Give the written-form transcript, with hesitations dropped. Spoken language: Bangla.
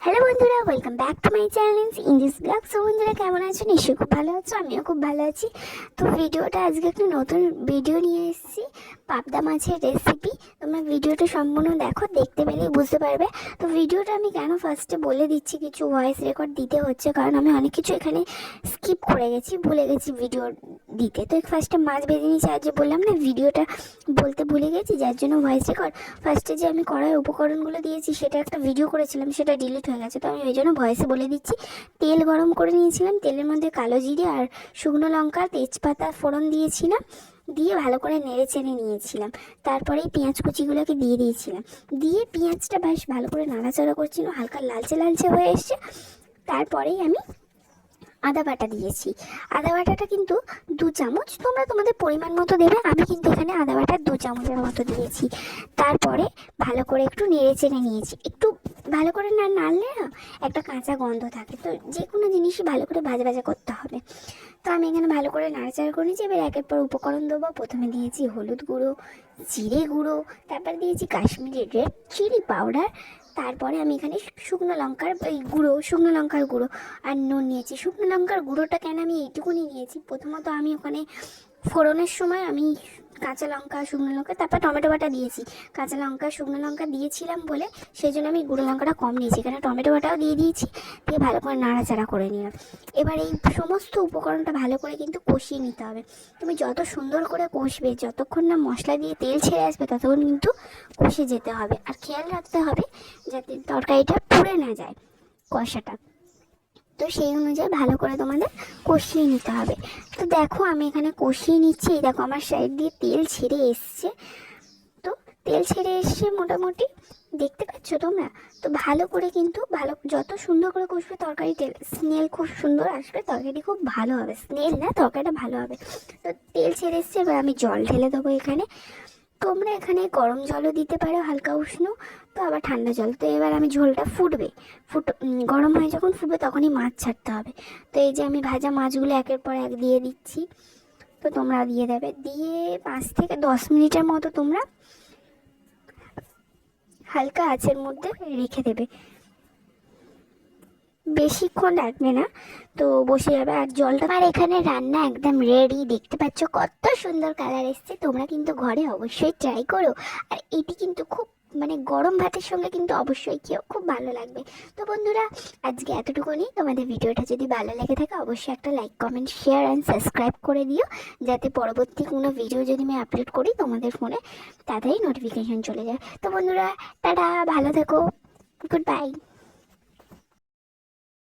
হ্যালো বন্ধুরা, welcome back to my channel in this blog. So বন্ধুরা, কেমন আছো? নিশ্চয়ই খুব ভালো আছো, আমিও খুব ভালো আছি। তো ভিডিওটা আজকে একটা নতুন ভিডিও নিয়ে এসেছি, পাবদা মাছের রেসিপি। তোমরা ভিডিওটা সম্পূর্ণ দেখো, দেখতে পেলেই বুঝতে পারবে। তো ভিডিওটা আমি কেন ফার্স্টে বলে দিচ্ছি, কিছু ভয়েস রেকর্ড দিতে হচ্ছে, কারণ আমি অনেক কিছু এখানে স্কিপ করে গেছি, ভুলে গেছি ভিডিও দিতে। তো ফার্স্টে মাছ ভেজে নিয়েছি, আর যে বললাম না ভিডিওটা বলতে ভুলে গেছি, যার জন্য ভয়েস রেকর্ড। ফার্স্টে যে আমি কড়াইয়ের উপকরণগুলো দিয়েছি সেটা একটা ভিডিও করেছিলাম, সেটা ডিলিট হয়ে গেছে, তো আমি ওই জন্য ভয়েসে বলে দিচ্ছি। তেল গরম করে নিয়েছিলাম, তেলের মধ্যে কালো জিরে আর শুকনো লঙ্কা তেজপাতা ফোড়ন দিয়েছিলাম, দিয়ে ভালো করে নেড়ে চেড়ে নিয়েছিলাম। তারপরে এই পেঁয়াজ কুচিগুলোকে দিয়ে দিয়েছিলাম, দিয়ে পেঁয়াজটা বেশ ভালো করে নাড়াচাড়া করছিলাম, হালকা লালচে লালচে হয়ে এসছে। তারপরেই আমি আদা বাটা দিয়েছি। আদা বাটাটা কিন্তু 2 চামচ, তোমরা তোমাদের পরিমাণ মতো দেবে। আমি কিন্তু এখানে আদা বাটা 2 চামচের মতো দিয়েছি। তারপরে ভালো করে একটু নেড়ে চেড়ে নিয়েছি। একটু ভালো করে না নাড়লে না একটা কাঁচা গন্ধ থাকে, তো যে কোনো জিনিসই ভালো করে ভাজা ভাজা করতে হবে। তো আমি এখানে ভালো করে নাড়াচাড়া করে নিয়েছি। এবার একের পর উপকরণ দেবো। প্রথমে দিয়েছি হলুদ গুঁড়ো, জিরে গুঁড়ো, তারপর দিয়েছি কাশ্মীরি রেড চিলি পাউডার। তারপরে আমি এখানে শুকনো লঙ্কার গুঁড়ো আর নুন নিয়েছি। শুকনো লঙ্কার গুঁড়োটা কেন আমি এইটুকুনি নিয়েছি, প্রথমত আমি ওখানে ফোড়নের সময় আমি কাঁচা লঙ্কা শুকনো লঙ্কা তারপর টমেটো বাটা দিয়েছি। কাঁচা লঙ্কা শুকনো লঙ্কা দিয়েছিলাম বলে সেই জন্য আমি গুঁড়ো লঙ্কাটা কম নিয়েছি, এখানে টমেটো বাটাও দিয়ে দিয়েছি। দিয়ে ভালো করে নাড়াচাড়া করে নিলাম। এবার এই সমস্ত উপকরণটা ভালো করে কিন্তু কষিয়ে নিতে হবে। তুমি যত সুন্দর করে কষবে, যতক্ষণ না মশলা দিয়ে তেল ছেড়ে আসবে, ততক্ষণ কিন্তু কষে যেতে হবে। আর খেয়াল রাখতে হবে যাতে তরকারিটা পুড়ে না যায় কষাটা। তো সেই অনুযায়ী ভালো করে তোমাদের কষিয়ে নিতে হবে। তো দেখো আমি এখানে কষিয়ে নিচ্ছি। এই দেখো আমার সাইড দিয়ে তেল ছেড়ে এসছে। তো তেল ছেড়ে এসছে মোটামুটি, দেখতে পাচ্ছ তোমরা? তো ভালো করে কিন্তু যত সুন্দর করে কষবে তরকারি, স্মেল খুব সুন্দর আসবে, তরকারি খুব ভালো হবে। স্মেল না, তরকারিটা ভালো হবে। তো তেল ছেড়ে এসছে, এবার আমি জল ঢেলে দেবো এখানে। তোমরা এখানে গরম জলও দিতে পারো, হালকা উষ্ণ, তো আবার ঠান্ডা জল। তো এবার আমি ঝোলটা গরম হয়ে যখন ফুটবে তখনই মাছ ছাড়তে হবে। তো এই যে আমি ভাজা মাছগুলো একের পর এক দিয়ে দিচ্ছি। তো তোমরা দিয়ে দেবে, দিয়ে 5 থেকে 10 মিনিটের মতো তোমরা হালকা আঁচের মধ্যে রেখে দেবে, বেশিক্ষণ রাখবে না। তো বসে যাবে। আর জলটা, আর এখানে রান্না একদম রেডি। দেখতে পাচ্ছ কত সুন্দর কালার এসছে। তোমরা কিন্তু ঘরে অবশ্যই ট্রাই করো। আর এটি কিন্তু খুব গরম ভাতের সঙ্গে কিন্তু অবশ্যই খেয়েও, খুব ভালো লাগবে। তো বন্ধুরা, আজকে এতটুকুনি। তোমাদের ভিডিওটা যদি ভালো লেগে থাকে অবশ্যই একটা like comment share and subscribe করে দিও, যাতে পরবর্তী কোনো ভিডিও যদি আমি আপলোড করি তোমাদের ফোনে তাড়াতাড়ি নোটিফিকেশন চলে যায়। তো বন্ধুরা, টাটা, ভালো থেকো, গুড বাই।